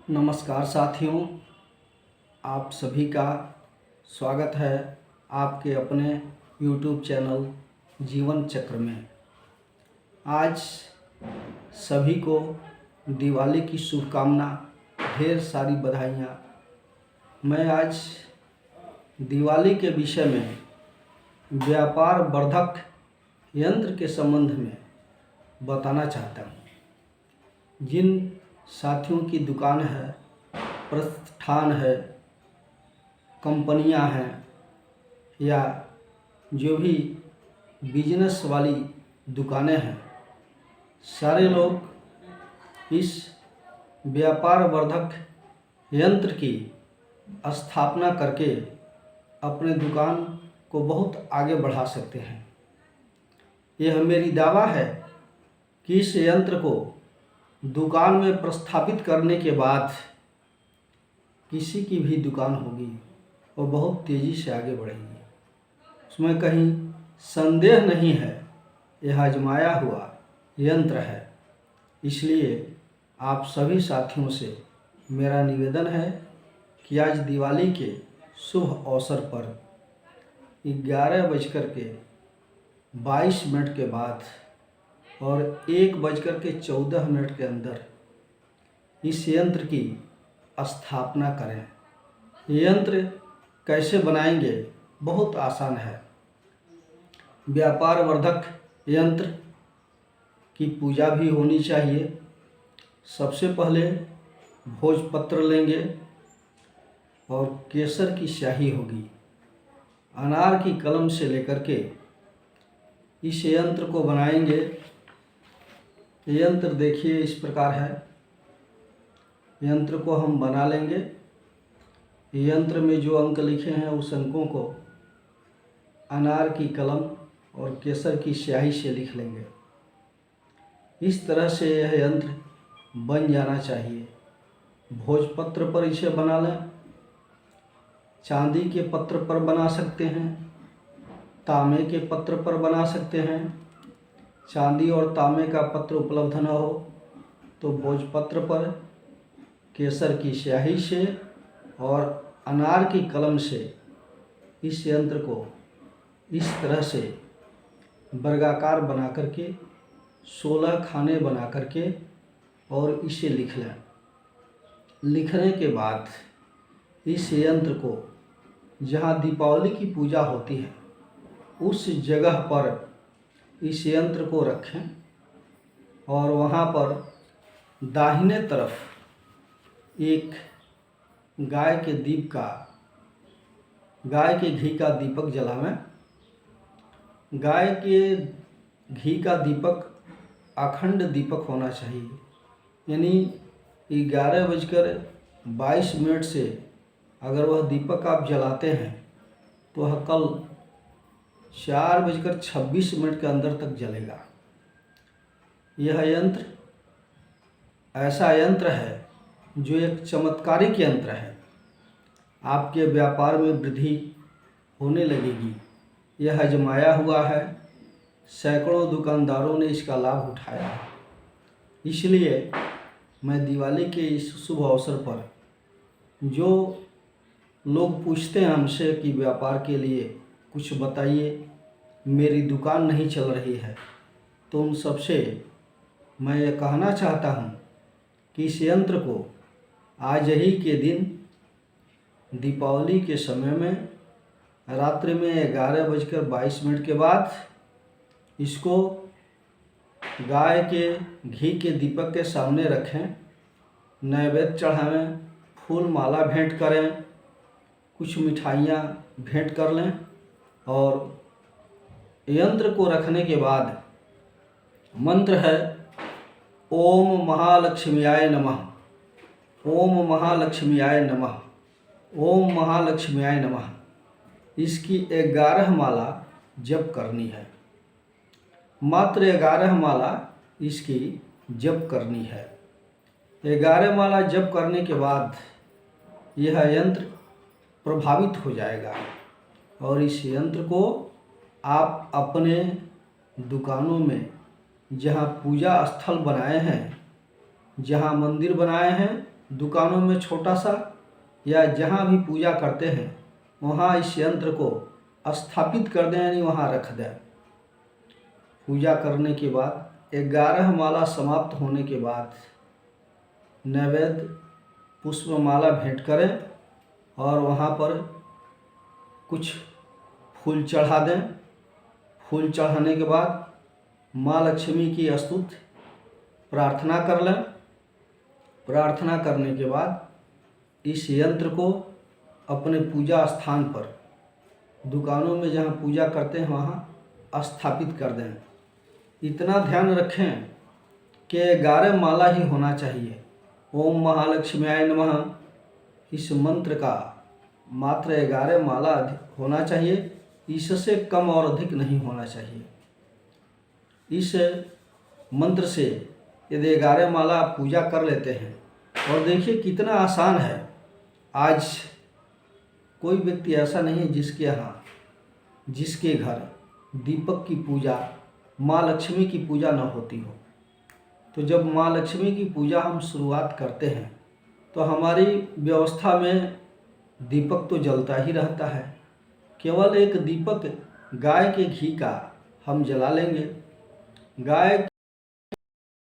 नमस्कार साथियों, आप सभी का स्वागत है आपके अपने YouTube चैनल जीवन चक्र में। आज सभी को दिवाली की शुभकामना, ढेर सारी बधाइयाँ। मैं आज दिवाली के विषय में व्यापार वर्धक यंत्र के संबंध में बताना चाहता हूँ। जिन साथियों की दुकान है, प्रतिष्ठान है, कंपनियां हैं या जो भी बिजनेस वाली दुकानें हैं, सारे लोग इस व्यापार वर्धक यंत्र की स्थापना करके अपने दुकान को बहुत आगे बढ़ा सकते हैं। यह मेरी दावा है कि इस यंत्र को दुकान में प्रस्थापित करने के बाद किसी की भी दुकान होगी वो बहुत तेज़ी से आगे बढ़ेगी, उसमें कहीं संदेह नहीं है। यह आजमाया हुआ यंत्र है। इसलिए आप सभी साथियों से मेरा निवेदन है कि आज दिवाली के शुभ अवसर पर 11:22 के बाद और 1:14 के अंदर इस यंत्र की स्थापना करें। यंत्र कैसे बनाएंगे? बहुत आसान है। व्यापार वर्धक यंत्र की पूजा भी होनी चाहिए। सबसे पहले भोजपत्र लेंगे और केसर की स्याही होगी। अनार की कलम से लेकर के इस यंत्र को बनाएंगे। यंत्र देखिए इस प्रकार है। यंत्र को हम बना लेंगे। यंत्र में जो अंक लिखे हैं उस अंकों को अनार की कलम और केसर की स्याही से लिख लेंगे। इस तरह से यह यंत्र बन जाना चाहिए। भोजपत्र पर इसे बना लें। चांदी के पत्र पर बना सकते हैं, तांबे के पत्र पर बना सकते हैं। चांदी और तांबे का पत्र उपलब्ध न हो तो भोजपत्र पर केसर की स्याही से और अनार की कलम से इस यंत्र को इस तरह से वर्गाकार बना करके 16 खाने बना करके और इसे लिख लें। लिखने के बाद इस यंत्र को जहाँ दीपावली की पूजा होती है उस जगह पर इस यंत्र को रखें और वहाँ पर दाहिने तरफ एक गाय के घी का दीपक जलावें। गाय के घी का दीपक अखंड दीपक होना चाहिए, यानी 11:22 से अगर वह दीपक आप जलाते हैं तो वह कल 4:26 के अंदर तक जलेगा। यह यंत्र ऐसा यंत्र है जो एक चमत्कारिक यंत्र है। आपके व्यापार में वृद्धि होने लगेगी। यह आजमाया हुआ है। सैकड़ों दुकानदारों ने इसका लाभ उठाया है। इसलिए मैं दिवाली के इस शुभ अवसर पर जो लोग पूछते हैं हमसे कि व्यापार के लिए कुछ बताइए, मेरी दुकान नहीं चल रही है, तो उन सबसे मैं ये कहना चाहता हूँ कि इस यंत्र को आज ही के दिन दीपावली के समय में रात्रि में 11:22 के बाद इसको गाय के घी के दीपक के सामने रखें, नैवेद्य चढ़ावें, फूल माला भेंट करें, कुछ मिठाइयाँ भेंट कर लें और यंत्र को रखने के बाद मंत्र है ओम महालक्ष्म्याय नमः, ओम महालक्ष्म्याय नमः, ओम महालक्ष्म्याय नमः। इसकी 11 माला जप करनी है। मात्र 11 माला इसकी जप करनी है। 11 माला जप करने के बाद यह यंत्र प्रभावित हो जाएगा और इस यंत्र को आप अपने दुकानों में जहाँ पूजा स्थल बनाए हैं, जहाँ मंदिर बनाए हैं, दुकानों में छोटा सा या जहाँ भी पूजा करते हैं वहाँ इस यंत्र को स्थापित कर दें, यानी वहाँ रख दें। पूजा करने के बाद 11 माला समाप्त होने के बाद नैवेद्य पुष्पमाला भेंट करें और वहाँ पर कुछ फूल चढ़ा दें। फूल चढ़ाने के बाद माँ लक्ष्मी की स्तुति प्रार्थना कर लें। प्रार्थना करने के बाद इस यंत्र को अपने पूजा स्थान पर, दुकानों में जहाँ पूजा करते हैं वहाँ स्थापित कर दें। इतना ध्यान रखें कि 11 माला ही होना चाहिए। ओम महालक्ष्म्याय नमः इस मंत्र का मात्र 11 माला होना चाहिए, इससे कम और अधिक नहीं होना चाहिए। इस मंत्र से यदि 11 माला आप पूजा कर लेते हैं, और देखिए कितना आसान है। आज कोई व्यक्ति ऐसा नहीं है जिसके घर दीपक की पूजा, माँ लक्ष्मी की पूजा न होती हो। तो जब माँ लक्ष्मी की पूजा हम शुरुआत करते हैं तो हमारी व्यवस्था में दीपक तो जलता ही रहता है। केवल एक दीपक गाय के घी का हम जला लेंगे। गाय